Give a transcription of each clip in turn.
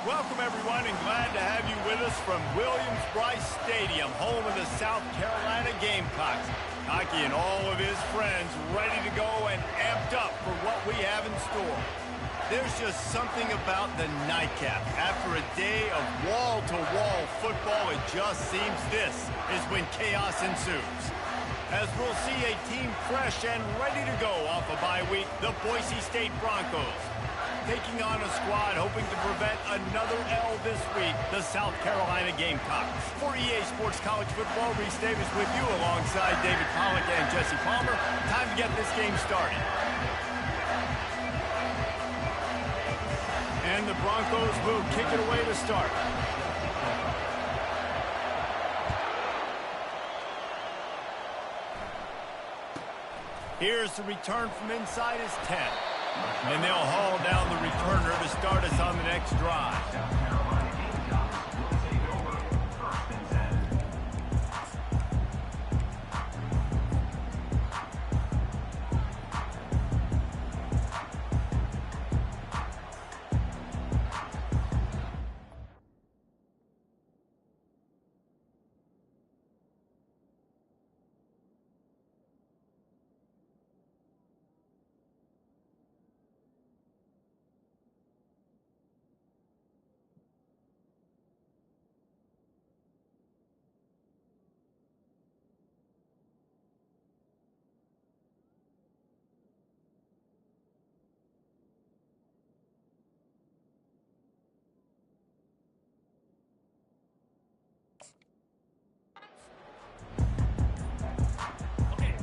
Welcome, everyone, and glad to have you with us from Williams-Brice Stadium, home of the South Carolina Gamecocks. Hockey and all of his friends ready to go and amped up for what we have in store. There's just something about the nightcap. After a day of wall-to-wall football, it just seems this is when chaos ensues. As we'll see a team fresh and ready to go off a bye week, the Boise State Broncos. Taking on a squad hoping to prevent another L this week, the South Carolina Gamecocks. For EA Sports College Football, Reese Davis with you alongside David Pollack and Jesse Palmer. Time to get this game started. And the Broncos will kick it away to start. Here's the return from inside his 10. And they'll haul down the returner to start us on the next drive.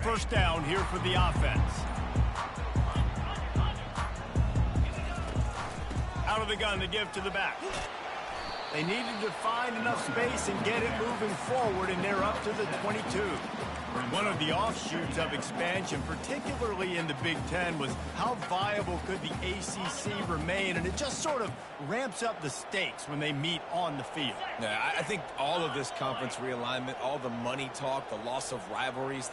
First down here for the offense. Out of the gun to give to the back. They needed to find enough space and get it moving forward, and they're up to the 22. One of the offshoots of expansion, particularly in the Big Ten, was how viable could the ACC remain, and it just sort of ramps up the stakes when they meet on the field. Yeah, I think all of this conference realignment, all the money talk, the loss of rivalries,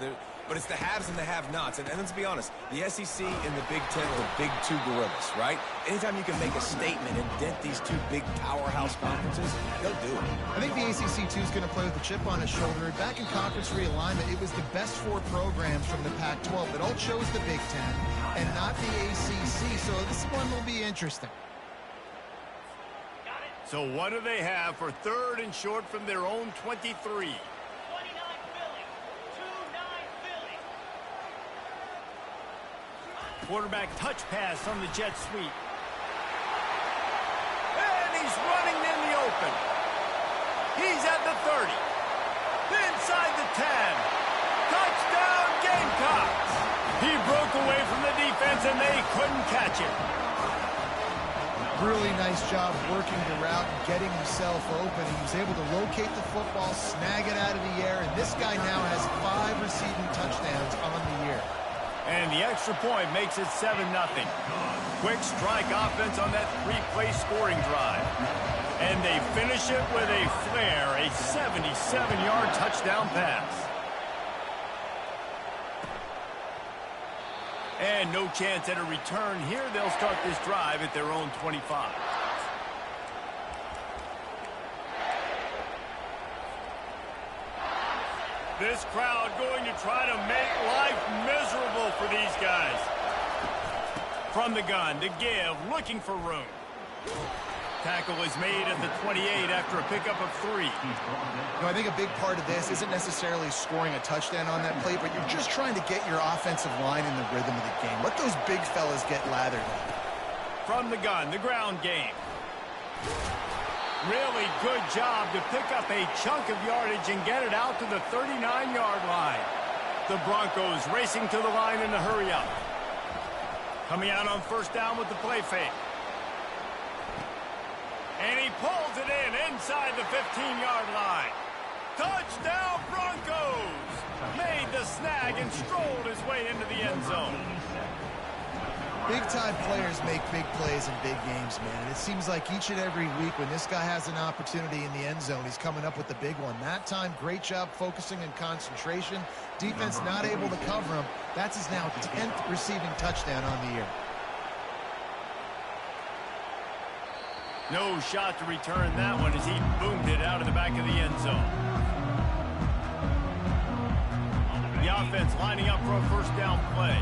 but it's the haves and the have-nots. And let's be honest, the SEC and the Big Ten are the big two gorillas, right? Anytime you can make a statement and dent these two big powerhouse conferences, they'll do it. I think the ACC, too, is going to play with a chip on his shoulder. Back in conference realignment, it was the best four programs from the Pac-12 that all chose the Big Ten and not the ACC, so this one will be interesting. So what do they have for third and short from their own 23? Quarterback touch pass on the jet sweep. And he's running in the open. He's at the 30. Inside the 10. Touchdown Gamecocks. He broke away from the defense and they couldn't catch him. Really nice job working the route and getting himself open. He was able to locate the football, snag it out of the air, and this guy now has 5 receiving touchdowns on the year. And the extra point makes it 7-0. Quick strike offense on that 3-play scoring drive. And they finish it with a flair, a 77-yard touchdown pass. And no chance at a return here. They'll start this drive at their own 25. This crowd going to try to make life miserable for these guys. From the gun to give, looking for room. Tackle is made at the 28 after a pickup of 3. I think a big part of this isn't necessarily scoring a touchdown on that play, but you're just trying to get your offensive line in the rhythm of the game. Let those big fellas get lathered. From the gun, the ground game. Really good job to pick up a chunk of yardage and get it out to the 39-yard line. The Broncos racing to the line in a hurry up. Coming out on first down with the play fake. And he pulls it in inside the 15-yard line. Touchdown Broncos! Made the snag and strolled his way into the end zone. Big-time players make big plays in big games, man. And it seems like each and every week when this guy has an opportunity in the end zone, he's coming up with the big one. That time, great job focusing and concentration. Defense not able to cover him. That's his now 10th receiving touchdown on the year. No shot to return that one as he boomed it out of the back of the end zone. The offense lining up for a first down play.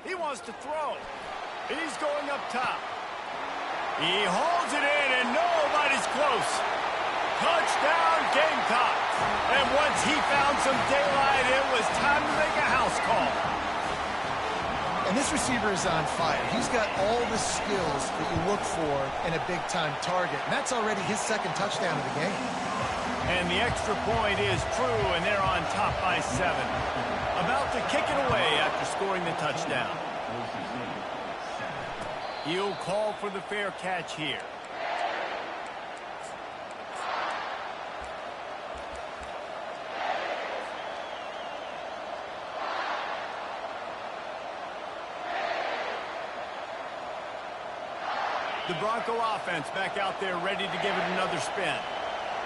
He wants to throw. He's going up top. He holds it in, and nobody's close. Touchdown, Gamecocks. And once he found some daylight, it was time to make a house call. And this receiver is on fire. He's got all the skills that you look for in a big-time target. And that's already his second touchdown of the game. And the extra point is true, and they're on top by 7. About to kick it away after scoring the touchdown. He'll call for the fair catch here. The Bronco offense back out there ready to give it another spin.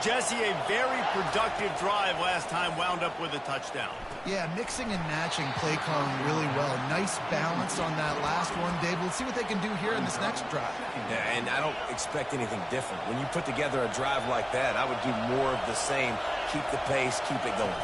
Jesse, a very productive drive last time wound up with a touchdown. Yeah, mixing and matching play calling really well. Nice balance on that last one, Dave. We'll see what they can do here in this next drive. Yeah, and I don't expect anything different. When you put together a drive like that, I would do more of the same. Keep the pace, keep it going.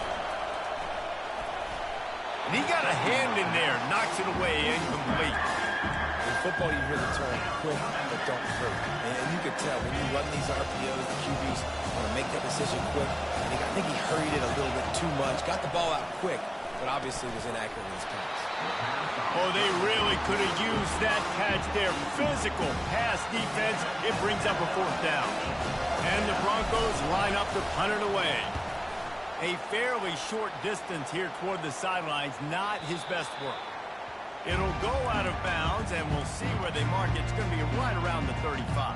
And he got a hand in there, knocks it away, incomplete. In football, you hear the term quick but don't hurt. And you can tell when you run these RPOs, the QBs want to make that decision quick. And I think he hurried it a little bit too much. Got the ball out quick, but obviously was inaccurate in his pass. Oh, they really could have used that catch there. Physical pass defense. It brings up a fourth down. And the Broncos line up to punt it away. A fairly short distance here toward the sidelines. Not his best work. It'll go out of bounds, and we'll see where they mark it. It's going to be right around the 35.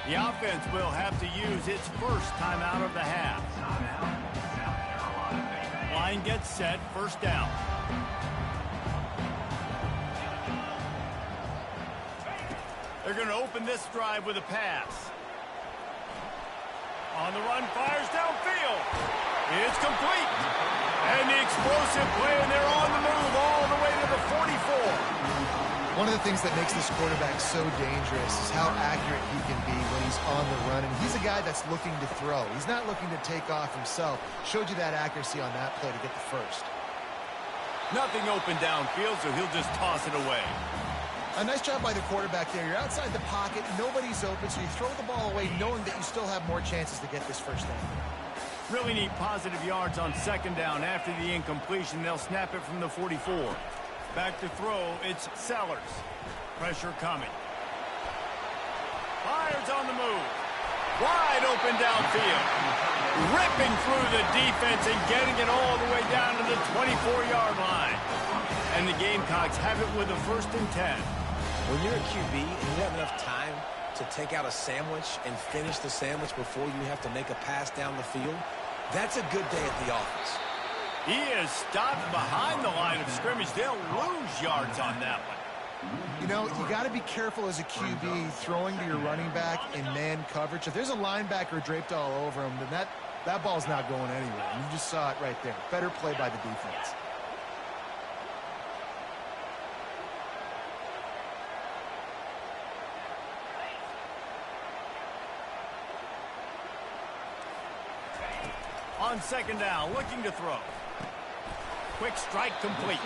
The offense will have to use its first timeout of the half. Line gets set, first down. They're going to open this drive with a pass. On the run, fires downfield. It's complete. And the explosive play, and they're on the move all the way to the 44. One of the things that makes this quarterback so dangerous is how accurate he can be when he's on the run. And he's a guy that's looking to throw. He's not looking to take off himself. Showed you that accuracy on that play to get the first. Nothing open downfield, so he'll just toss it away. A nice job by the quarterback there. You're outside the pocket. Nobody's open, so you throw the ball away knowing that you still have more chances to get this first down. Really need positive yards on second down. After the incompletion, they'll snap it from the 44. Back to throw, it's Sellers. Pressure coming. Fires on the move. Wide open downfield. Ripping through the defense and getting it all the way down to the 24-yard line. And the Gamecocks have it with a 1st and 10. When you're a QB and you have enough time to take out a sandwich and finish the sandwich before you have to make a pass down the field, that's a good day at the office. He is stopped behind the line of scrimmage. They'll lose yards on that one. You know, you got to be careful as a QB throwing to your running back in man coverage. If there's a linebacker draped all over him, then that ball's not going anywhere. And you just saw it right there. Better play by the defense. On second down, looking to throw. Quick strike complete.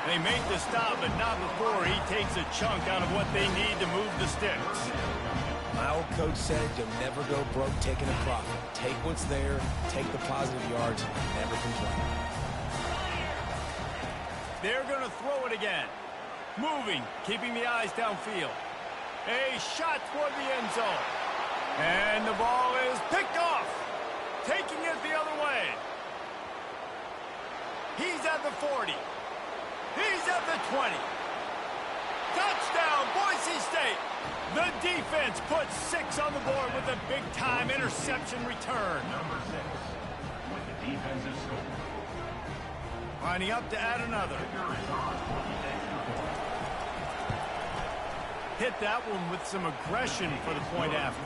They make the stop, but not before he takes a chunk out of what they need to move the sticks. My old coach said you'll never go broke taking a profit. Take what's there, take the positive yards, and never complain. They're going to throw it again. Moving, keeping the eyes downfield. A shot toward the end zone. And the ball is picked off. Taking it the other way. He's at the 40. He's at the 20. Touchdown, Boise State. The defense puts 6 on the board with a big-time interception return. Defensive score. Lining up to add another. Hit that one with some aggression for the point after.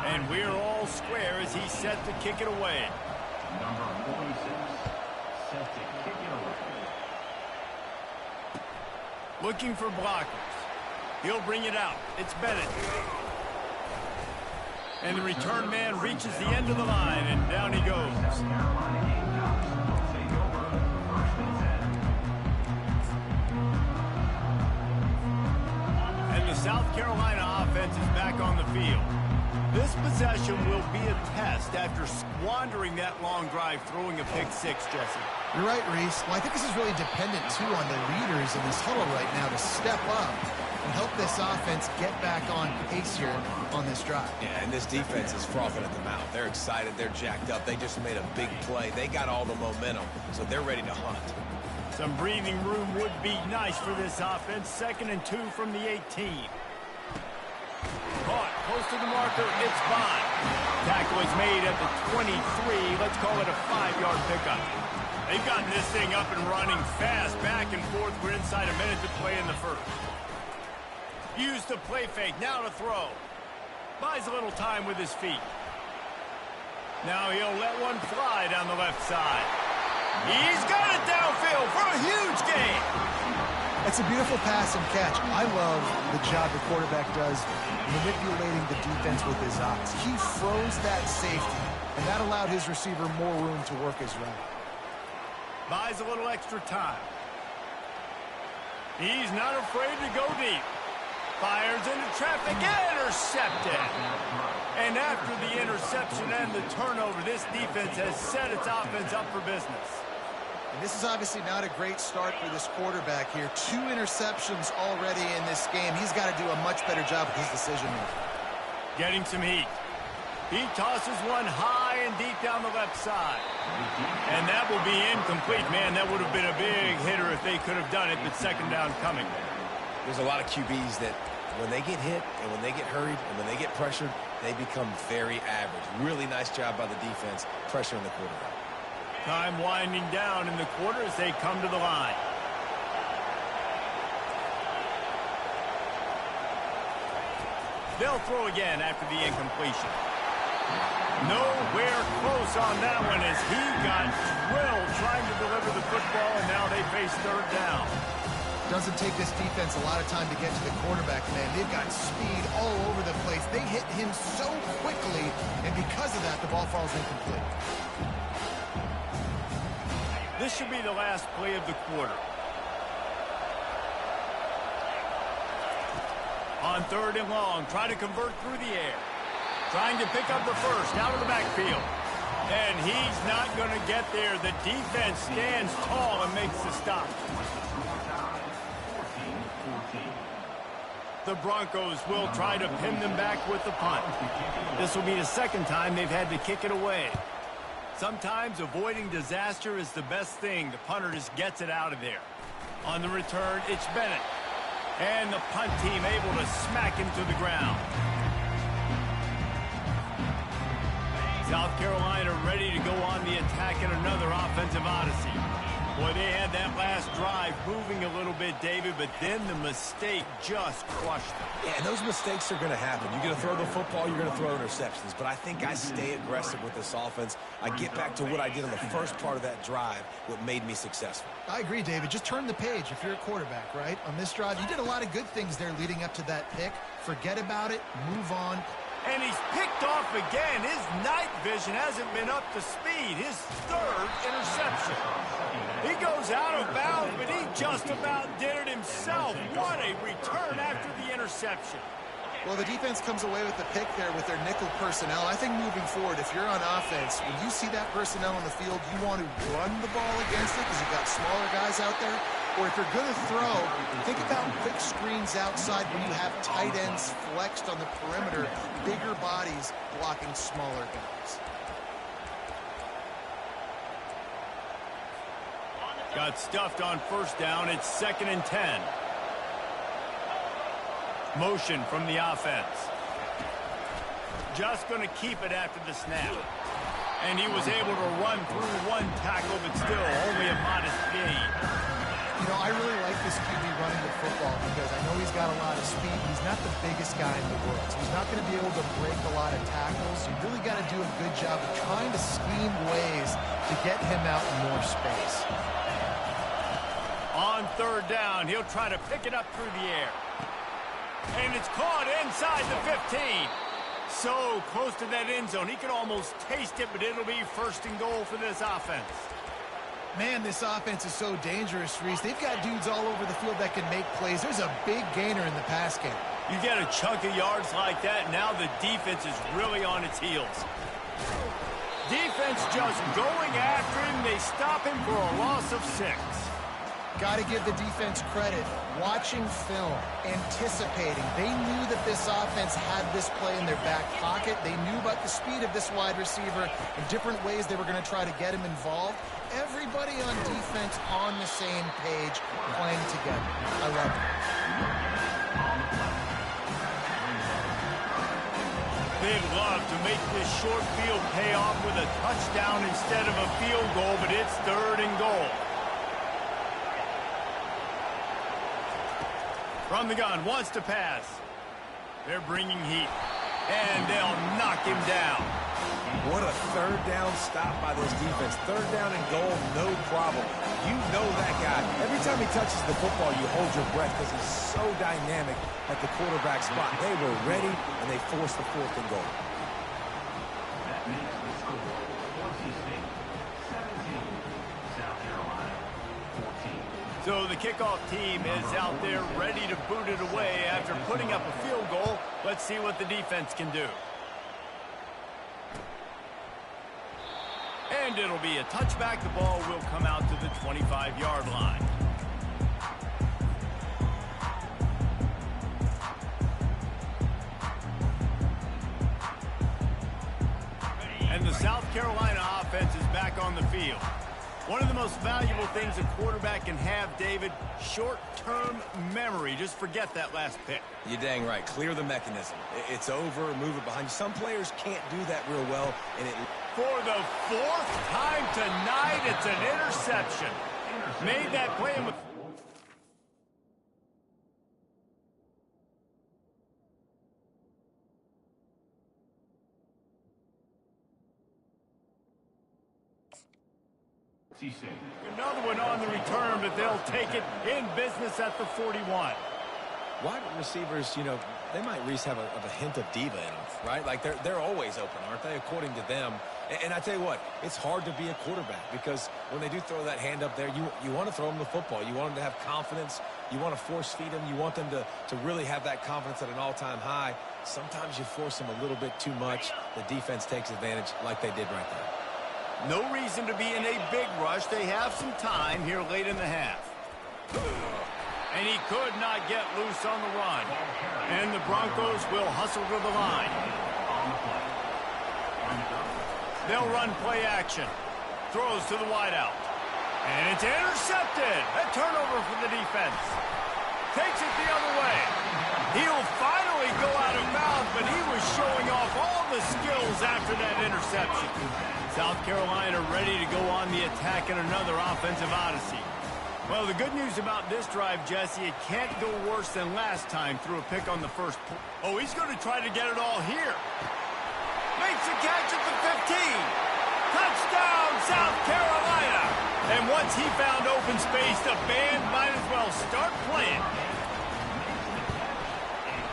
And we're all square as he's set to kick it away. Number 46, set to kick it away. Looking for blockers. He'll bring it out. It's Bennett. And the return man reaches the end of the line, and down he goes. And the South Carolina offense is back on the field. This possession will be a test after squandering that long drive, throwing a pick six, Jesse. You're right, Reese. Well, I think this is really dependent, too, on the leaders in this huddle right now to step up and help this offense get back on pace here on this drive. Yeah, and this defense is frothing at the mouth. They're excited. They're jacked up. They just made a big play. They got all the momentum, so they're ready to hunt. Some breathing room would be nice for this offense. 2nd and 2 from the 18. Caught close to the marker. It's Bond. Tackle is made at the 23. Let's call it a 5-yard pickup. They've gotten this thing up and running fast. Back and forth. We're inside a minute to play in the first. Used the play fake. Now to throw. Buys a little time with his feet. Now he'll let one fly down the left side. He's got it downfield for a huge gain. It's a beautiful pass and catch. I love the job the quarterback does manipulating the defense with his eyes. He froze that safety, and that allowed his receiver more room to work his route. Buys a little extra time. He's not afraid to go deep. Fires into traffic, intercepted. And after the interception and the turnover, this defense has set its offense up for business. And this is obviously not a great start for this quarterback here. 2 interceptions already in this game. He's got to do a much better job with his decision-making. Getting some heat. He tosses one high and deep down the left side. And that will be incomplete. Man, that would have been a big hitter if they could have done it, but 2nd down coming. There's a lot of QBs that when they get hit and when they get hurried and when they get pressured, they become very average. Really nice job by the defense pressuring the quarterback. Time winding down in the quarter as they come to the line. They'll throw again after the incompletion. Nowhere close on that one as he got drilled trying to deliver the football, and now they face 3rd down. Doesn't take this defense a lot of time to get to the quarterback, man. They've got speed all over the place. They hit him so quickly, and because of that, the ball falls incomplete. This should be the last play of the quarter. On 3rd and long, try to convert through the air. Trying to pick up the first out of the backfield. And he's not going to get there. The defense stands tall and makes the stop. The Broncos will try to pin them back with the punt. This will be the 2nd time they've had to kick it away. Sometimes avoiding disaster is the best thing. The punter just gets it out of there. On the return, it's Bennett. And the punt team able to smack him to the ground. South Carolina ready to go on the attack in another offensive odyssey. Boy, they had that last drive moving a little bit, David, but then the mistake just crushed them. Yeah, and those mistakes are going to happen. You're going to throw the football, you're going to throw interceptions. But I think I stay aggressive with this offense. I get back to what I did on the first part of that drive, what made me successful. I agree, David. Just turn the page if you're a quarterback, right? On this drive, you did a lot of good things there leading up to that pick. Forget about it. Move on. And he's picked off again. His night vision hasn't been up to speed. His 3rd interception. He goes out of bounds, but he just about did it himself. What a return after the interception. Well, the defense comes away with the pick there with their nickel personnel. I think moving forward, if you're on offense, when you see that personnel on the field, you want to run the ball against it because you've got smaller guys out there. Or if you're going to throw, think about quick screens outside when you have tight ends flexed on the perimeter, bigger bodies blocking smaller guys. Got stuffed on 1st down. It's 2nd and 10. Motion from the offense. Just going to keep it after the snap. And he was able to run through one tackle, but still only a modest gain. You know, I really like this QB running the football because I know he's got a lot of speed. He's not the biggest guy in the world, so he's not going to be able to break a lot of tackles. You really got to do a good job of trying to scheme ways to get him out in more space. On third down, he'll try to pick it up through the air. And it's caught inside the 15. So close to that end zone. He could almost taste it, but it'll be first and goal for this offense. Man, this offense is so dangerous, Reese. They've got dudes all over the field that can make plays. There's a big gainer in the pass game. You get a chunk of yards like that, now the defense is really on its heels. Defense just going after him. They stop him for a loss of 6. Got to give the defense credit. Watching film, anticipating. They knew that this offense had this play in their back pocket. They knew about the speed of this wide receiver and different ways they were going to try to get him involved. Everybody on defense on the same page, playing together. I love it. They'd love to make this short field pay off with a touchdown instead of a field goal, but it's third and goal. From the gun, wants to pass. They're bringing heat, and they'll knock him down. What a third down stop by this defense. Third down and goal, no problem. You know that guy. Every time he touches the football, you hold your breath because he's so dynamic at the quarterback spot. They were ready, and they forced the fourth and goal. That makes the score 26, 17, South Carolina, 14. So the kickoff team is out there ready to boot it away after putting up a field goal. Let's see what the defense can do. And it'll be a touchback. The ball will come out to the 25-yard line. And the South Carolina offense is back on the field. One of the most valuable things a quarterback can have, David, short-term memory. Just forget that last pick. You're dang right. Clear the mechanism. It's over, move it behind you. Some players can't do that real well, and it... For the 4th time tonight, it's an interception. Made that play with... Another one on the return, but they'll take it in business at the 41. Wide receivers, you know, they might, Reese, have a hint of diva in them, right? Like, they're always open, aren't they, according to them? And I tell you what, it's hard to be a quarterback because when they do throw that hand up there, you want to throw them the football. You want them to have confidence. You want to force feed them. You want them to really have that confidence at an all-time high. Sometimes you force them a little bit too much. The defense takes advantage like they did right there. No reason to be in a big rush. They have some time here late in the half. And he could not get loose on the run. And the Broncos will hustle to the line. They'll run play action. Throws to the wideout. And it's intercepted. A turnover for the defense. Takes it the other way. He'll finally go out of bounds, but he was showing off all the skills after that interception. South Carolina ready to go on the attack in another offensive odyssey. Well, the good news about this drive, Jesse, it can't go worse than last time through a pick on the first. Oh, he's going to try to get it all here. Makes a catch at the 15. Touchdown, South Carolina. And once he found open space, the band might as well start playing.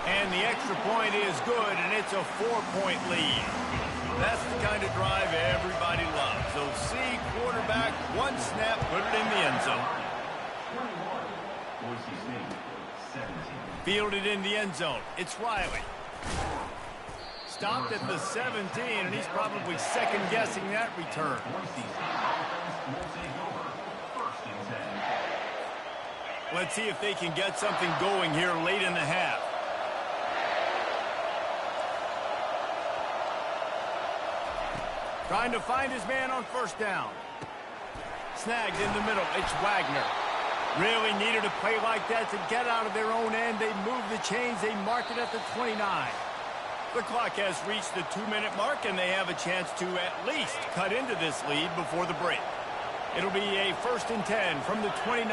And the extra point is good, and it's a 4-point lead. That's the kind of drive everybody loves. So see, quarterback, one snap, put it in the end zone. Fielded in the end zone. It's Riley. Stopped at the 17, and he's probably second-guessing that return. Let's see if they can get something going here late in the half. Trying to find his man on first down. Snagged in the middle. It's Wagner. Really needed a play like that to get out of their own end. They move the chains. They mark it at the 29. The clock has reached the 2-minute mark, and they have a chance to at least cut into this lead before the break. It'll be a 1st and 10 from the 29.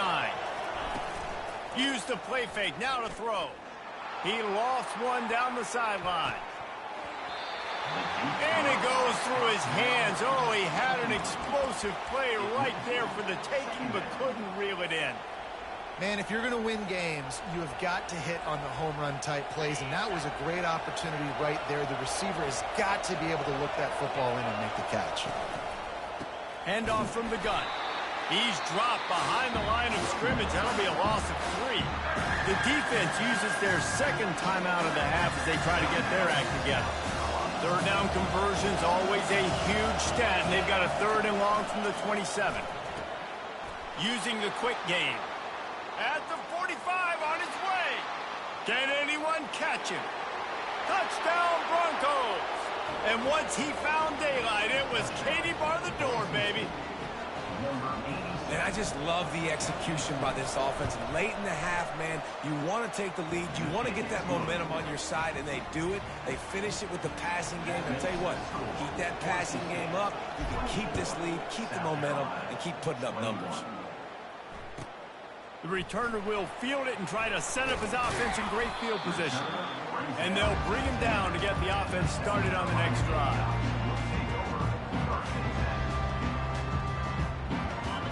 Use the play fake, now to throw. He lofts one down the sideline. And it goes through his hands. Oh, he had an explosive play right there for the taking, but couldn't reel it in. Man, if you're going to win games, you have got to hit on the home run type plays, and that was a great opportunity right there. The receiver has got to be able to look that football in and make the catch. Handoff from the gun. He's dropped behind the line of scrimmage. That'll be a loss of 3. The defense uses their second timeout of the half as they try to get their act together. Third down conversion's always a huge stat, and they've got a 3rd and long from the 27. Using the quick game. At the 45 on his way. Can anyone catch him? Touchdown Broncos. And once he found daylight, it was Katie bar the door, baby. And I just love the execution by this offense. Late in the half, man, you want to take the lead. You want to get that momentum on your side, and they do it. They finish it with the passing game. And I'll tell you what, keep that passing game up. You can keep this lead, keep the momentum, and keep putting up numbers. The returner will field it and try to set up his offense in great field position. And they'll bring him down to get the offense started on the next drive.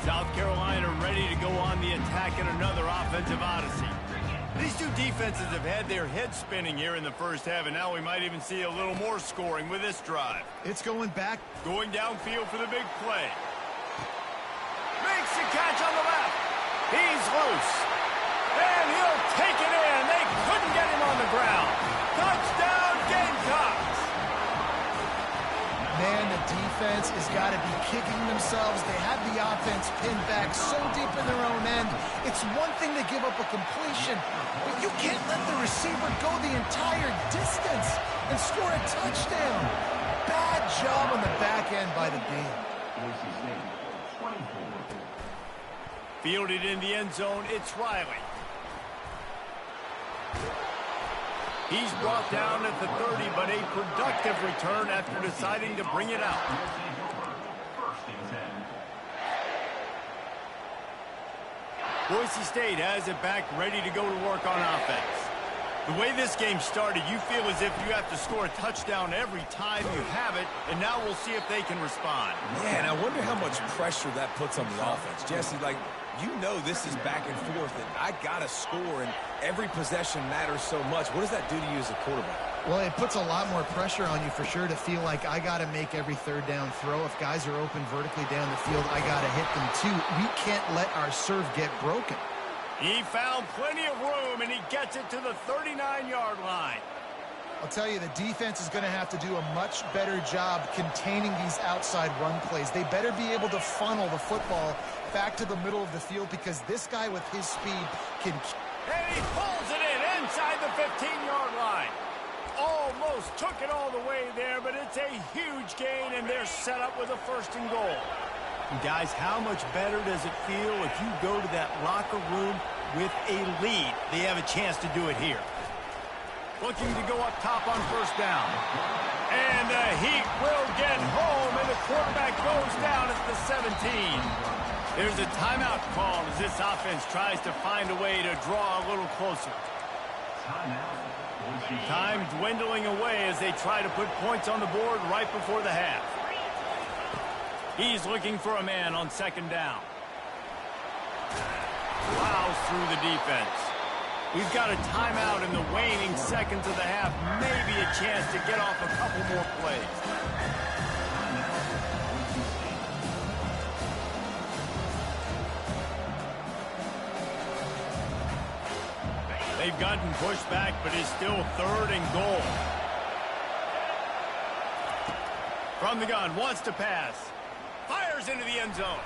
South Carolina ready to go on the attack in another offensive odyssey. These two defenses have had their heads spinning here in the first half, and now we might even see a little more scoring with this drive. It's going back. Going downfield for the big play. Makes the catch on the left. He's loose. And he'll take it in. They couldn't get him on the ground. Touchdown, Gamecocks. Man, the defense has got to be kicking themselves. They have the offense pinned back so deep in their own end. It's one thing to give up a completion, but you can't let the receiver go the entire distance and score a touchdown. Bad job on the back end by the B. Fielded in the end zone, it's Riley. He's brought down at the 30, but a productive return after deciding to bring it out. Boise State has it back, ready to go to work on offense. The way this game started, you feel as if you have to score a touchdown every time you have it, and now we'll see if they can respond. Yeah, and I wonder how much pressure that puts on the offense. Jesse, you know this is back and forth, and I got to score, and every possession matters so much. What does that do to you as a quarterback? Well, it puts a lot more pressure on you for sure to feel like I got to make every third down throw. If guys are open vertically down the field, I got to hit them too. We can't let our serve get broken. He found plenty of room, and he gets it to the 39-yard line. I'll tell you, the defense is going to have to do a much better job containing these outside run plays. They better be able to funnel the football back to the middle of the field because this guy with his speed can... And he pulls it in inside the 15-yard line. Almost took it all the way there, but it's a huge gain, and they're set up with a 1st and goal. And guys, how much better does it feel if you go to that locker room with a lead? They have a chance to do it here. Looking to go up top on 1st down. And the Heat will get home, and the quarterback goes down at the 17. There's a timeout called as this offense tries to find a way to draw a little closer. Time dwindling away as they try to put points on the board right before the half. He's looking for a man on 2nd down. Plows through the defense. We've got a timeout in the waning seconds of the half. Maybe a chance to get off a couple more plays. They've gotten pushed back, but it's still 3rd and goal. From the gun, wants to pass. Fires into the end zone.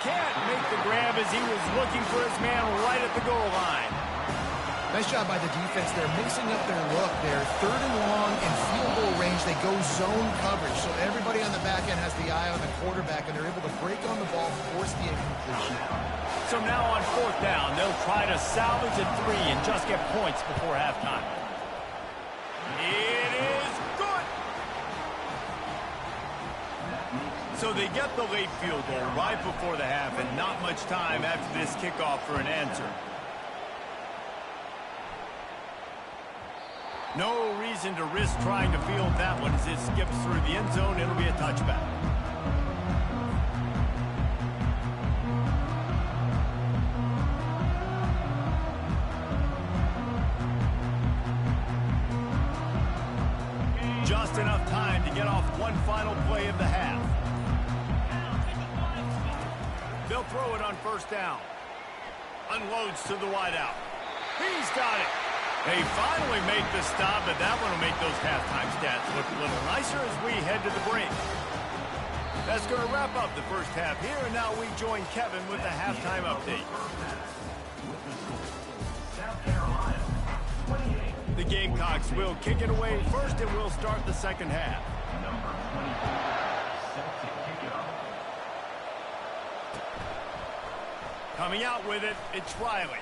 Can't make the grab as he was looking for his man right at the goal line. Nice job by the defense. They're mixing up their look. They're 3rd and long in field goal range. They go zone coverage. So everybody on the back end has the eye on the quarterback, and they're able to break on the ball, force the incompletion. So now on 4th down, they'll try to salvage a 3 and just get points before halftime. It So they get the late field goal right before the half and not much time after this kickoff for an answer. No reason to risk trying to field that one as it skips through the end zone. It'll be a touchback. Just enough time to get off one final play of the half. They'll throw it on first down. Unloads to the wideout. He's got it. They finally make the stop, but that one will make those halftime stats look a little nicer as we head to the break. That's going to wrap up the first half here, and now we join Kevin with the halftime update. The Gamecocks will kick it away first, and we'll start the second half. Coming out with it, it's Riley.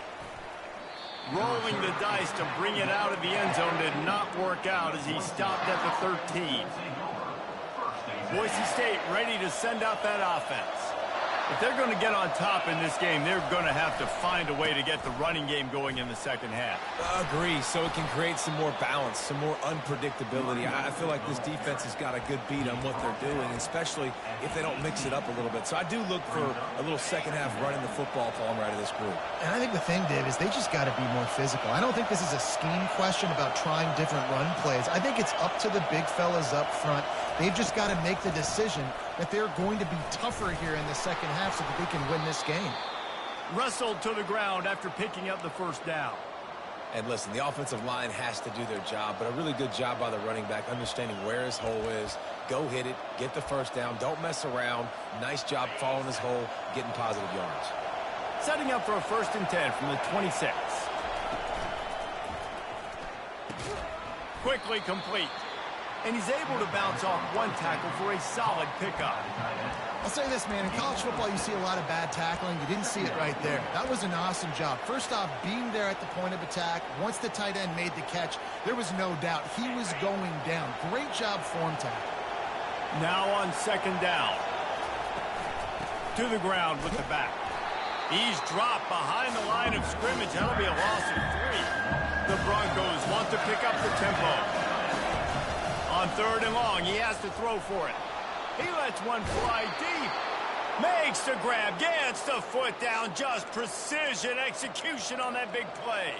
Rolling the dice to bring it out of the end zone did not work out as he stopped at the 13. Boise State ready to send out that offense. If they're going to get on top in this game, they're going to have to find a way to get the running game going in the second half. Agree, so it can create some more balance, some more unpredictability. I feel like this defense has got a good beat on what they're doing, especially if they don't mix it up a little bit. So I do look for a little second half running the football palm right of this group. And I think the thing, Dave, is they just got to be more physical. I don't think this is a scheme question about trying different run plays. I think it's up to the big fellas up front. They've just got to make the decision that they're going to be tougher here in the second half so that they can win this game. Wrestled to the ground after picking up the first down. And listen, the offensive line has to do their job, but a really good job by the running back, understanding where his hole is. Go hit it, get the first down, don't mess around. Nice job following his hole, getting positive yards. Setting up for a 1st and 10 from the 26. Quickly complete. And he's able to bounce off one tackle for a solid pickup. I'll say this, man. In college football, you see a lot of bad tackling. You didn't see it right there. That was an awesome job. First off, being there at the point of attack. Once the tight end made the catch, there was no doubt he was going down. Great job form tackle. Now on 2nd down. To the ground with the back. He's dropped behind the line of scrimmage. That'll be a loss of 3. The Broncos want to pick up the tempo. On 3rd and long, he has to throw for it. He lets one fly deep. Makes the grab, gets the foot down. Just precision execution on that big play.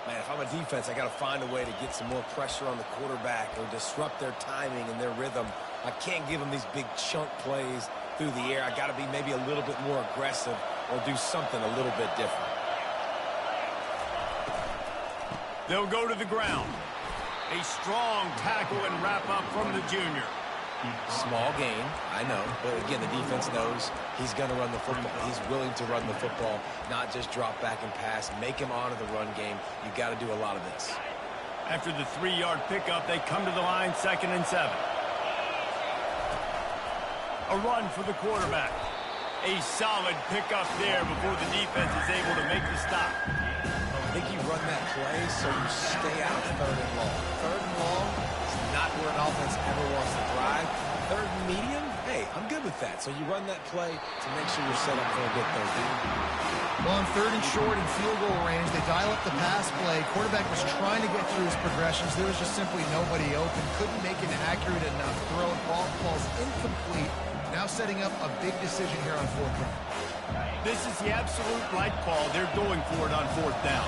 Man, if I'm a defense, I got to find a way to get some more pressure on the quarterback or disrupt their timing and their rhythm. I can't give them these big chunk plays through the air. I got to be maybe a little bit more aggressive or do something a little bit different. They'll go to the ground. A strong tackle and wrap up from the junior. Small gain, I know. But again, the defense knows he's going to run the football. He's willing to run the football, not just drop back and pass. Make him honor the run game. You got to do a lot of this. After the 3-yard pickup, they come to the line, 2nd and 7. A run for the quarterback. A solid pickup there before the defense is able to make the stop. I think you run that play so you stay out of 3rd and long. 3rd and long is not where an offense ever wants to drive. 3rd and medium, hey, I'm good with that. So you run that play to make sure you're set up for a good 3rd down. Well, on 3rd and short and field goal range, they dial up the pass play. Quarterback was trying to get through his progressions. There was just simply nobody open. Couldn't make an accurate enough throw. Ball falls incomplete. Now setting up a big decision here on 4th down. This is the absolute right call. They're going for it on 4th down.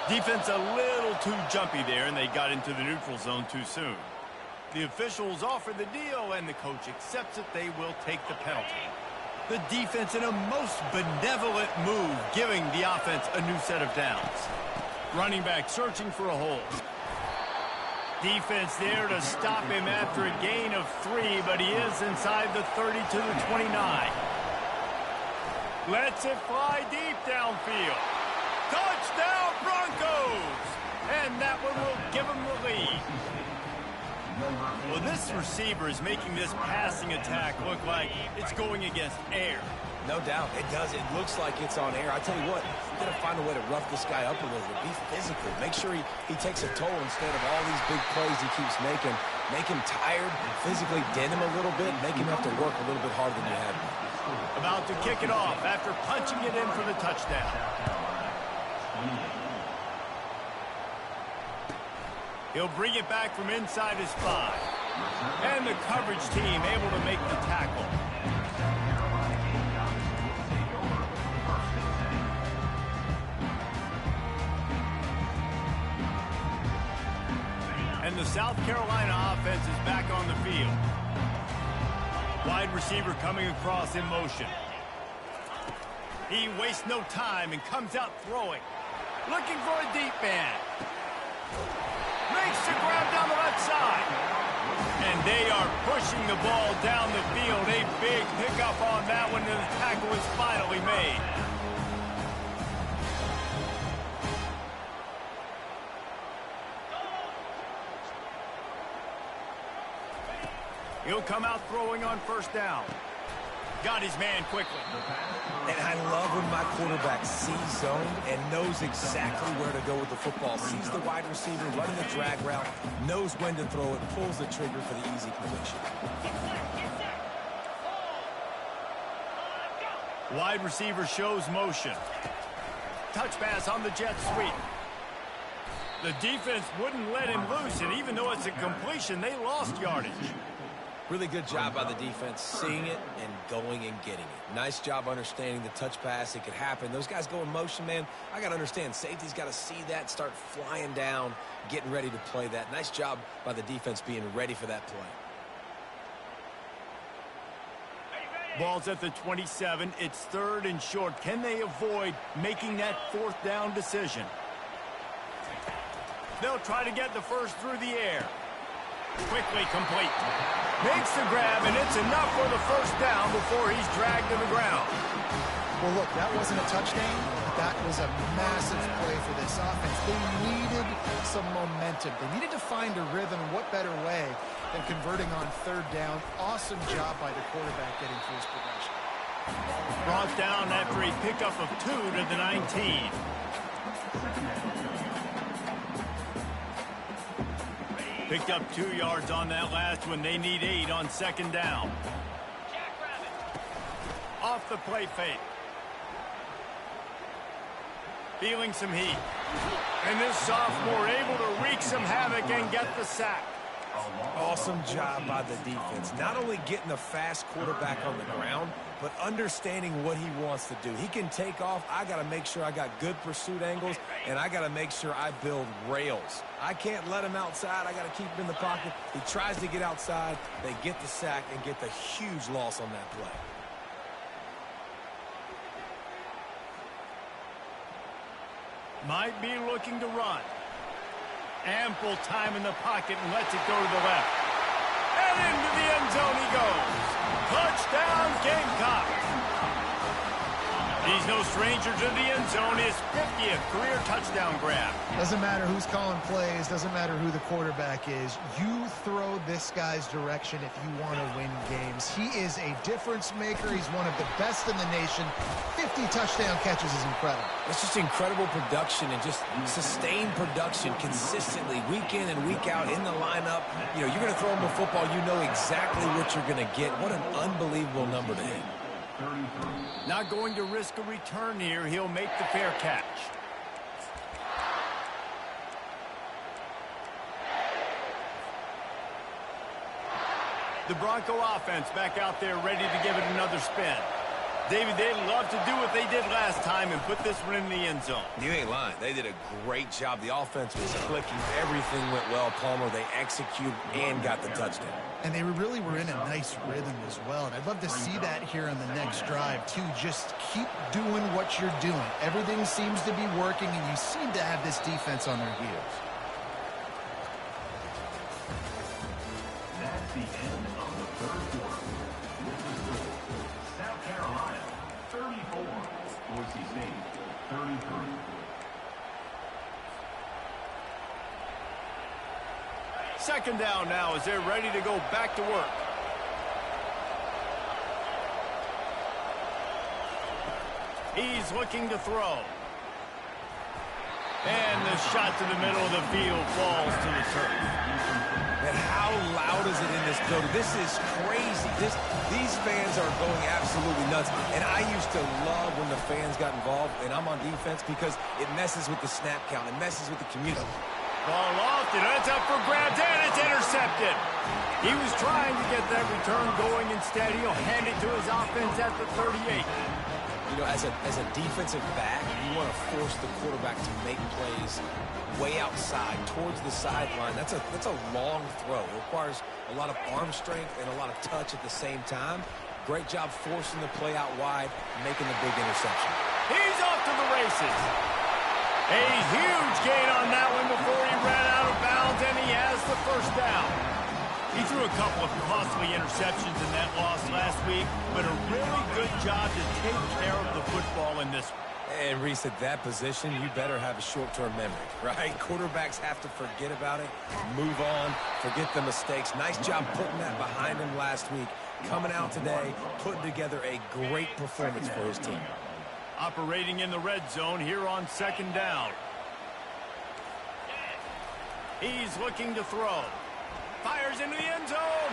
Defense a little too jumpy there, and they got into the neutral zone too soon. The officials offer the deal, and the coach accepts it. They will take the penalty. The defense in a most benevolent move, giving the offense a new set of downs. Running back searching for a hole. Defense there to stop him after a gain of 3, but he is inside the 30 to the 29. Lets it fly deep downfield. Touchdown Broncos! And that one will give them the lead. Well, this receiver is making this passing attack look like it's going against air. No doubt. It does. It looks like it's on air. I tell you what, you got to find a way to rough this guy up a little bit. Be physical. Make sure he takes a toll instead of all these big plays he keeps making. Make him tired, physically dent him a little bit, make him have to work a little bit harder than you have. About to kick it off after punching it in for the touchdown. He'll bring it back from inside his 5. And the coverage team able to make the tackle. And the South Carolina offense is back on the field. Wide receiver coming across in motion. He wastes no time and comes out throwing. Looking for a deep man. Makes the grab down the left side. And they are pushing the ball down the field. A big pickup on that one, and the tackle is finally made. He'll come out throwing on first down. Got his man quickly. And I love when my quarterback sees zone and knows exactly where to go with the football. Sees the wide receiver running the drag route, knows when to throw it, pulls the trigger for the easy completion. Wide receiver shows motion. Touch pass on the jet sweep. The defense wouldn't let him loose, and even though it's a completion, they lost yardage. Really good job by the defense, seeing it and going and getting it. Nice job understanding the touch pass. It could happen. Those guys go in motion, man. I got to understand, safety's got to see that, start flying down, getting ready to play that. Nice job by the defense being ready for that play. Ball's at the 27. It's 3rd and short. Can they avoid making that 4th down decision? They'll try to get the first through the air. Quickly complete. Makes the grab, and it's enough for the first down before he's dragged to the ground. Well, look, that wasn't a touchdown. That was a massive play for this offense. They needed some momentum. They needed to find a rhythm. What better way than converting on 3rd down? Awesome job by the quarterback getting through his progression. Brought down after a pickup of 2 to the 19. Picked up 2 yards on that last one. They need 8 on 2nd down. Off the play fake. Feeling some heat. And this sophomore able to wreak some havoc and get the sack. Awesome job by the defense. Not only getting the fast quarterback on the ground, but understanding what he wants to do. He can take off. I got to make sure I got good pursuit angles, and I got to make sure I build rails. I can't let him outside. I got to keep him in the pocket. He tries to get outside. They get the sack and get the huge loss on that play. Might be looking to run. Ample time in the pocket and lets it go to the left. And into the end zone he goes. Touchdown, Gamecocks. He's no stranger to the end zone. His 50th career touchdown grab. Doesn't matter who's calling plays. Doesn't matter who the quarterback is. You throw this guy's direction if you want to win games. He is a difference maker. He's one of the best in the nation. 50 touchdown catches is incredible. It's just incredible production and just sustained production consistently week in and week out in the lineup. You know, you're going to throw him the football. You know exactly what you're going to get. What an unbelievable number to hit. Not going to risk a return here. He'll make the fair catch. The Bronco offense back out there ready to give it another spin. David, they'd love to do what they did last time and put this one in the end zone. You ain't lying. They did a great job. The offense was clicking. Everything went well. Palmer, they executed and got the touchdown. And they really were in a nice rhythm as well. And I'd love to see that here on the next drive, too. Just keep doing what you're doing. Everything seems to be working, and you seem to have this defense on their heels. That's the end of the 3rd quarter. This is the South Carolina 34, Boise State 33. Second down now as they're ready to go back to work. He's looking to throw. And the shot to the middle of the field falls to the turf. And how loud is it in this building? This is crazy. These fans are going absolutely nuts. And I used to love when the fans got involved, and I'm on defense, because it messes with the snap count. It messes with the community. Ball lofted. That's up for grabs, and it's intercepted. He was trying to get that return going. Instead, he'll hand it to his offense at the 38. You know, as a defensive back, you want to force the quarterback to make plays way outside, towards the sideline. That's a long throw. It requires a lot of arm strength and a lot of touch at the same time. Great job forcing the play out wide, making the big interception. He's off to the races. A huge gain on that one before he ran out of bounds, and he has the first down. He threw a couple of costly interceptions in that loss last week, but a really good job to take care of the football in this one. And Reese, at that position, you better have a short-term memory, right? Quarterbacks have to forget about it, move on, forget the mistakes. Nice job putting that behind him last week. Coming out today, putting together a great performance for his team. Operating in the red zone here on second down. He's looking to throw. Fires into the end zone.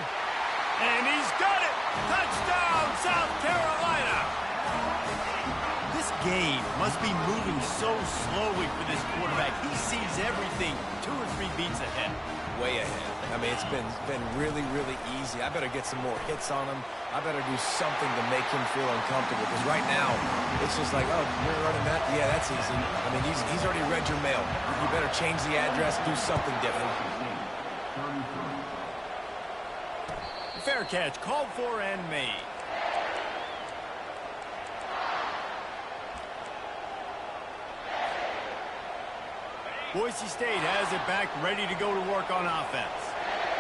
And he's got it. Touchdown, South Carolina. This game must be moving so slowly for this quarterback. He sees everything 2 or 3 beats ahead. Way ahead. I mean, it's been really, really easy. I better get some more hits on him. I better do something to make him feel uncomfortable, because right now it's just like, oh, you're running that? Yeah, that's easy. I mean, he's already read your mail. You better change the address, do something different. Fair catch, called for and made. Boise State has it back, ready to go to work on offense.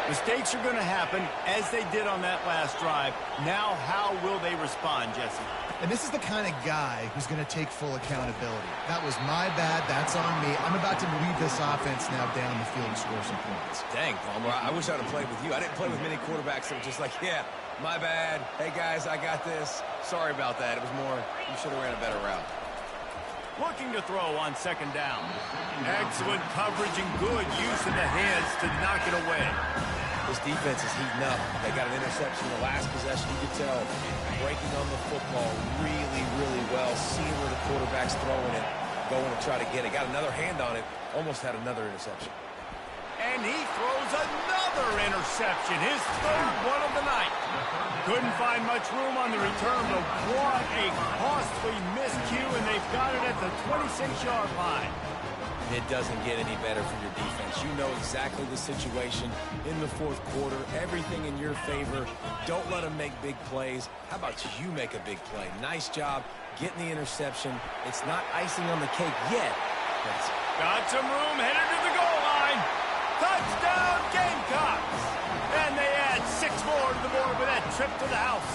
Mistakes are going to happen, as they did on that last drive. Now, how will they respond, Jesse? And this is the kind of guy who's going to take full accountability. That was my bad. That's on me. I'm about to lead this offense now down the field and score some points. Dang, Palmer, I wish I'd have played with you. I didn't play with many quarterbacks that were just like, yeah, my bad. Hey, guys, I got this. Sorry about that. It was more, you should have ran a better route. Looking to throw on second down. Excellent coverage and good use of the hands to knock it away. This defense is heating up. They got an interception in the last possession. You could tell breaking on the football really, really well, seeing where the quarterback's throwing it, going to try to get it. Got another hand on it, almost had another interception. And he throws another interception, his third one of the night. Couldn't find much room on the return, but what a costly miscue, and they've got it at the 26-yard line. It doesn't get any better for your defense. You know exactly the situation in the fourth quarter, everything in your favor. Don't let them make big plays. How about you make a big play? Nice job getting the interception. It's not icing on the cake yet. Got some room, headed to the goal line. Touchdown, Gamecocks! And they add 6 more to the board with that trip to the house.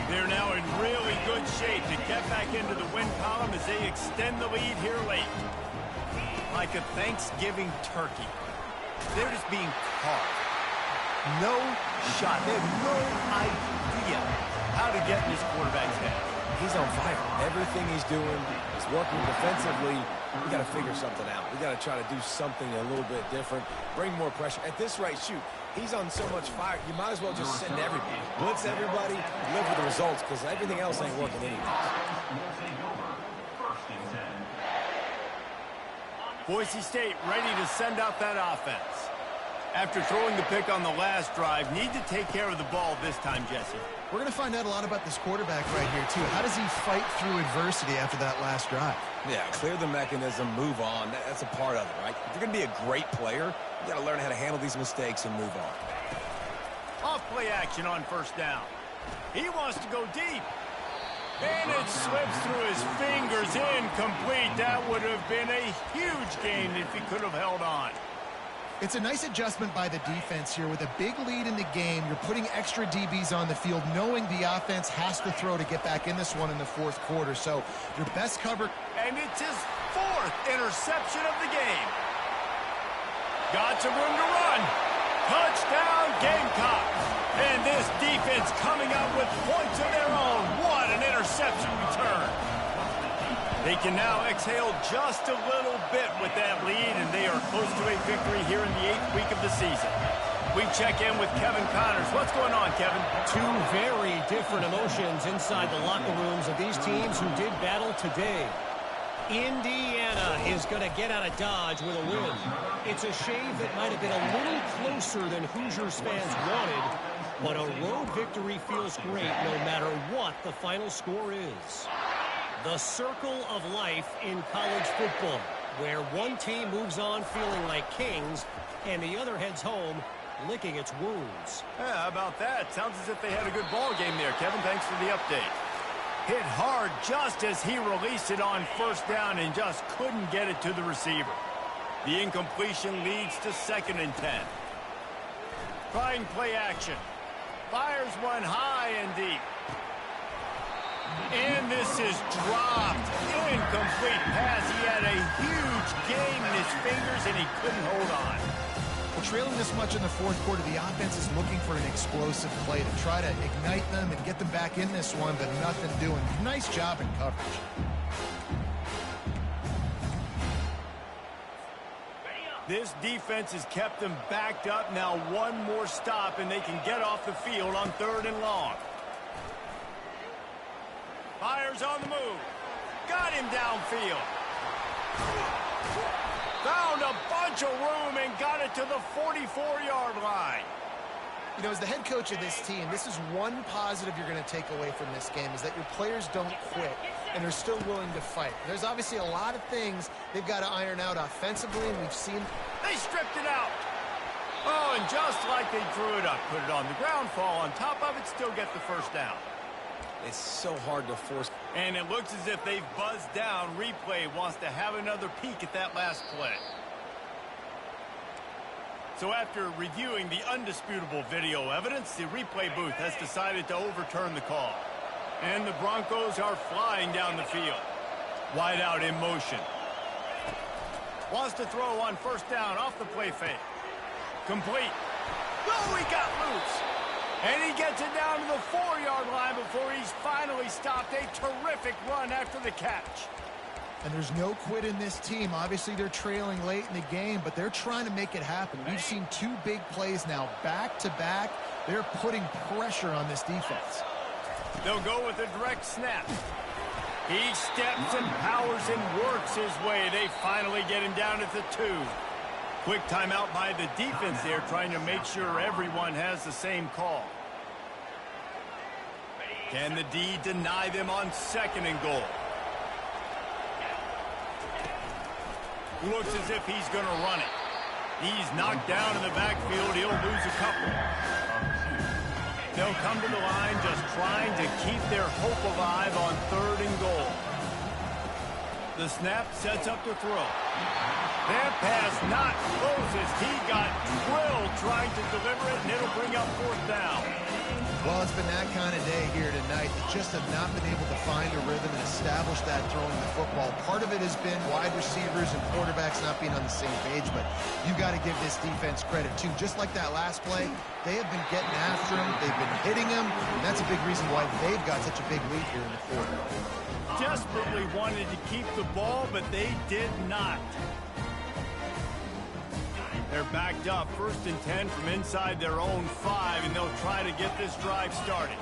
They're now in really good shape to get back into the win column as they extend the lead here late. Like a Thanksgiving turkey. They're just being carved. No shot. They have no idea how to get in this quarterback's head. He's on fire. Everything he's doing is working defensively. We got to figure something out. We got to try to do something a little bit different. Bring more pressure. At this rate, shoot, he's on so much fire. You might as well just send everybody. Blitz everybody, live with the results, because everything else ain't working anyway. Boise State ready to send out that offense. After throwing the pick on the last drive, need to take care of the ball this time, Jesse. We're going to find out a lot about this quarterback right here, too. How does he fight through adversity after that last drive? Yeah, clear the mechanism, move on. That's a part of it, right? If you're going to be a great player, you got to learn how to handle these mistakes and move on. Off play action on first down. He wants to go deep. And it slips through his fingers, incomplete. That would have been a huge gain if he could have held on. It's a nice adjustment by the defense here. With a big lead in the game, you're putting extra DBs on the field, knowing the offense has to throw to get back in this one in the fourth quarter. So your best cover. And it's his 4th interception of the game. Got some room to run. Touchdown, Gamecocks. And this defense coming up with points of their own. What an interception return. They can now exhale just a little bit with that lead, and they are close to a victory here in the 8th week of the season. We check in with Kevin Connors. What's going on, Kevin? Two very different emotions inside the locker rooms of these teams who did battle today. Indiana is going to get out of Dodge with a win. It's a shave that might have been a little closer than Hoosiers fans wanted, but a road victory feels great no matter what the final score is. The circle of life in college football, where one team moves on feeling like kings and the other heads home licking its wounds. Yeah, how about that? Sounds as if they had a good ball game there, Kevin. Thanks for the update. Hit hard just as he released it on first down and just couldn't get it to the receiver. The incompletion leads to 2nd and 10. Trying play action. Fires one high and deep. And this is dropped. Incomplete pass. He had a huge game in his fingers and he couldn't hold on. Well, trailing this much in the 4th quarter, the offense is looking for an explosive play to try to ignite them and get them back in this one, but nothing doing. Nice job in coverage. This defense has kept them backed up. Now one more stop and they can get off the field on 3rd and long. Fires on the move. Got him downfield. Found a bunch of room and got it to the 44-yard line. You know, as the head coach of this team, this is one positive you're going to take away from this game, is that your players don't quit and they're still willing to fight. There's obviously a lot of things they've got to iron out offensively, and we've seen... They stripped it out. Oh, and just like they drew it up, put it on the ground, fall on top of it, still get the first down. It's so hard to force. And it looks as if they've buzzed down. Replay wants to have another peek at that last play. So after reviewing the undisputable video evidence, the replay booth has decided to overturn the call. And the Broncos are flying down the field. Wide out in motion. Wants to throw on first down off the play fake. Complete. Oh, he got loose. And he gets it down to the 4-yard line before he's finally stopped. A terrific run after the catch. And there's no quit in this team. Obviously, they're trailing late in the game, but they're trying to make it happen. We've seen 2 big plays now, back-to-back. They're putting pressure on this defense. They'll go with a direct snap. He steps and powers and works his way. They finally get him down at the 2. Quick timeout by the defense there, trying to make sure everyone has the same call. Can the D deny them on 2nd and goal? Looks as if he's going to run it. He's knocked down in the backfield. He'll lose a couple. They'll come to the line just trying to keep their hope alive on 3rd and goal. The snap sets up to throw. That pass not close as he got drilled trying to deliver it, and it'll bring up 4th down. Well, it's been that kind of day here tonight. They just have not been able to find a rhythm and establish that throwing the football. Part of it has been wide receivers and quarterbacks not being on the same page, but you got to give this defense credit, too. Just like that last play, they have been getting after him. They've been hitting him, and that's a big reason why they've got such a big lead here in the 4th. Desperately wanted to keep the ball, but they did not. They're backed up 1st and 10 from inside their own 5, and they'll try to get this drive started.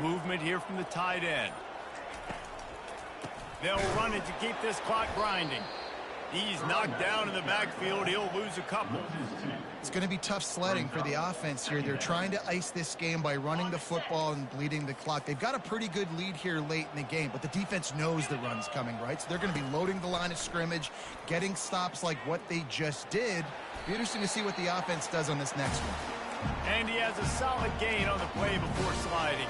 Movement here from the tight end. They'll run it to keep this clock grinding. He's knocked down in the backfield. He'll lose a couple. It's going to be tough sledding for the offense here. They're trying to ice this game by running the football and bleeding the clock. They've got a pretty good lead here late in the game, but the defense knows the run's coming, right? So they're going to be loading the line of scrimmage, getting stops like what they just did. Be interesting to see what the offense does on this next one. And he has a solid gain on the play before sliding.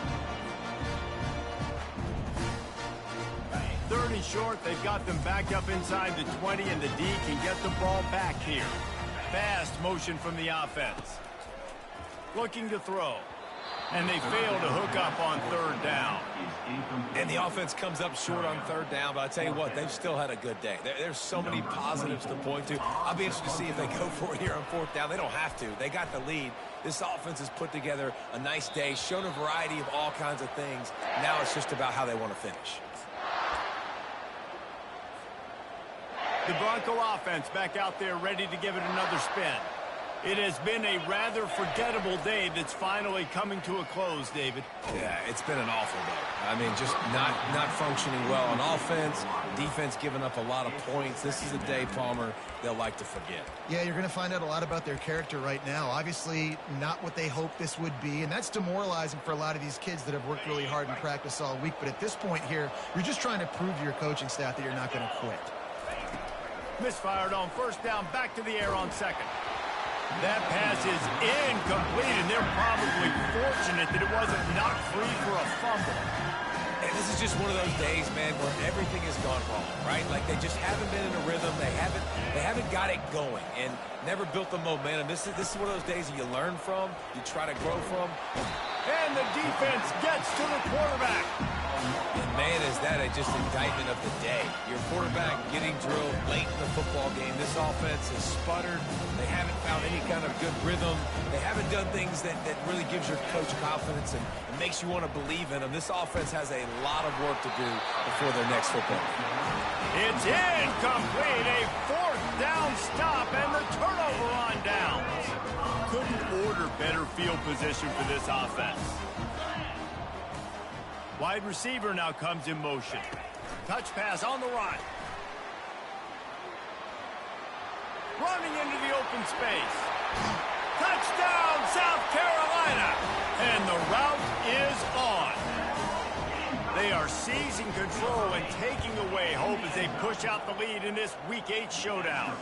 30 short. They've got them back up inside the 20, and the D can get the ball back here. Fast motion from the offense. Looking to throw. And they fail to hook up on 3rd down. And the offense comes up short on 3rd down, but I tell you what, they've still had a good day. There's so many positives to point to. I'll be interested to see if they go for it here on 4th down. They don't have to. They got the lead. This offense has put together a nice day, shown a variety of all kinds of things. Now it's just about how they want to finish. The Bronco offense back out there ready to give it another spin. It has been a rather forgettable day that's finally coming to a close, David. Yeah, it's been an awful day. I mean, just not functioning well on offense, defense giving up a lot of points. This is a day, Palmer, they'll like to forget. Yeah, you're going to find out a lot about their character right now. Obviously, not what they hoped this would be, and that's demoralizing for a lot of these kids that have worked really hard in practice all week. But at this point here, you're just trying to prove to your coaching staff that you're not going to quit. Misfired on first down, back to the air on second. That pass is incomplete, and they're probably fortunate that it wasn't knocked free for a fumble. And this is just one of those days, man, where everything has gone wrong, right? Like they just haven't been in a rhythm. They haven't got it going and never built the momentum. This is one of those days that you learn from, you try to grow from. And the defense gets to the quarterback. And, man, is that just indictment of the day. Your quarterback getting drilled late in the football game. This offense has sputtered. They haven't found any kind of good rhythm. They haven't done things that really gives your coach confidence and makes you want to believe in them. This offense has a lot of work to do before their next football game. It's incomplete. A fourth down stop and the turnover on downs. Couldn't order better field position for this offense. Wide receiver now comes in motion. Touch pass on the run. Running into the open space. Touchdown, South Carolina. And the route is on. They are seizing control and taking away hope as they push out the lead in this Week 8 showdown.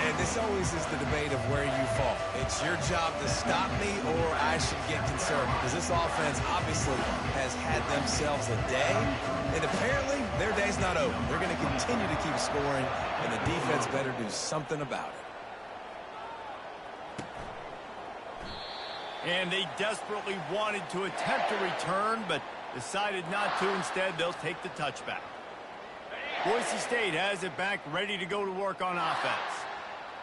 And this always is the debate of where you fall. It's your job to stop me or I should get concerned because this offense obviously has had themselves a day. And apparently their day's not over. They're going to continue to keep scoring and the defense better do something about it. And they desperately wanted to attempt a return, but decided not to. Instead, they'll take the touchback. Boise State has it back, ready to go to work on offense.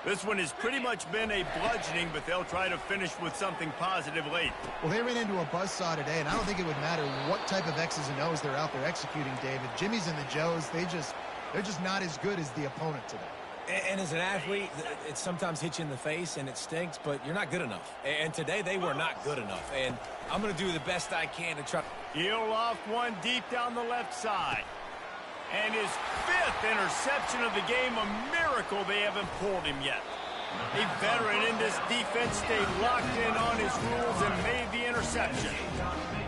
This one has pretty much been a bludgeoning, but they'll try to finish with something positive late. Well, they ran into a buzzsaw today, and I don't think it would matter what type of X's and O's they're out there executing, David. Jimmy's and the Joes, they're just not as good as the opponent today. And as an athlete, it sometimes hits you in the face and it stinks, but you're not good enough. And today they were not good enough. And I'm going to do the best I can to try. He'll loft one deep down the left side. And his fifth interception of the game, a miracle they haven't pulled him yet. A veteran in this defense stayed locked in on his rules and made the interception.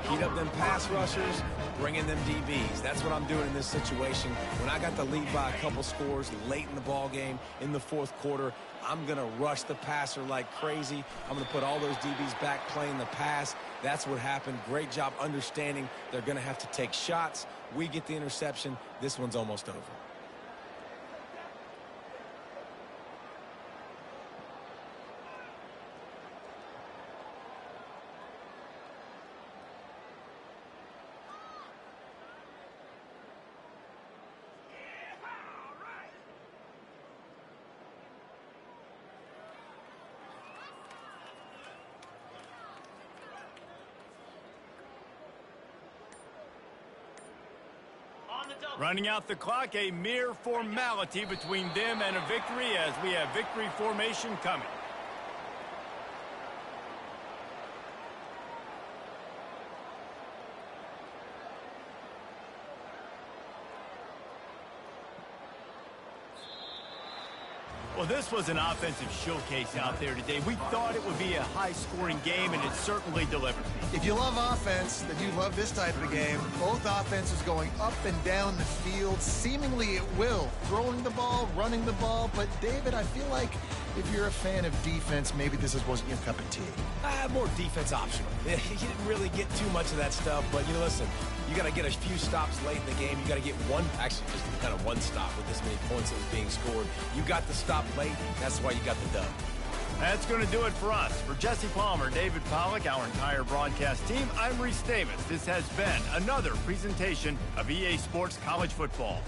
Heat up them pass rushers, bring in them DBs. That's what I'm doing in this situation. When I got the lead by a couple scores late in the ball game, in the fourth quarter, I'm going to rush the passer like crazy. I'm going to put all those DBs back playing the pass. That's what happened. Great job understanding they're going to have to take shots. We get the interception. This one's almost over. Running out the clock, a mere formality between them and a victory as we have victory formation coming. Well, this was an offensive showcase out there today. We thought it would be a high-scoring game, and it certainly delivered. If you love offense, then you love this type of a game. Both offenses going up and down the field, seemingly at will. Throwing the ball, running the ball. But, David, I feel like if you're a fan of defense, maybe this wasn't your cup of tea. More defense optional. You didn't really get too much of that stuff, but, listen, you got to get a few stops late in the game. You got to get just kind of one stop with this many points that was being scored. You got the stop late. That's why you got the dub. That's going to do it for us. For Jesse Palmer, David Pollack, our entire broadcast team, I'm Reese Davis. This has been another presentation of EA Sports College Football.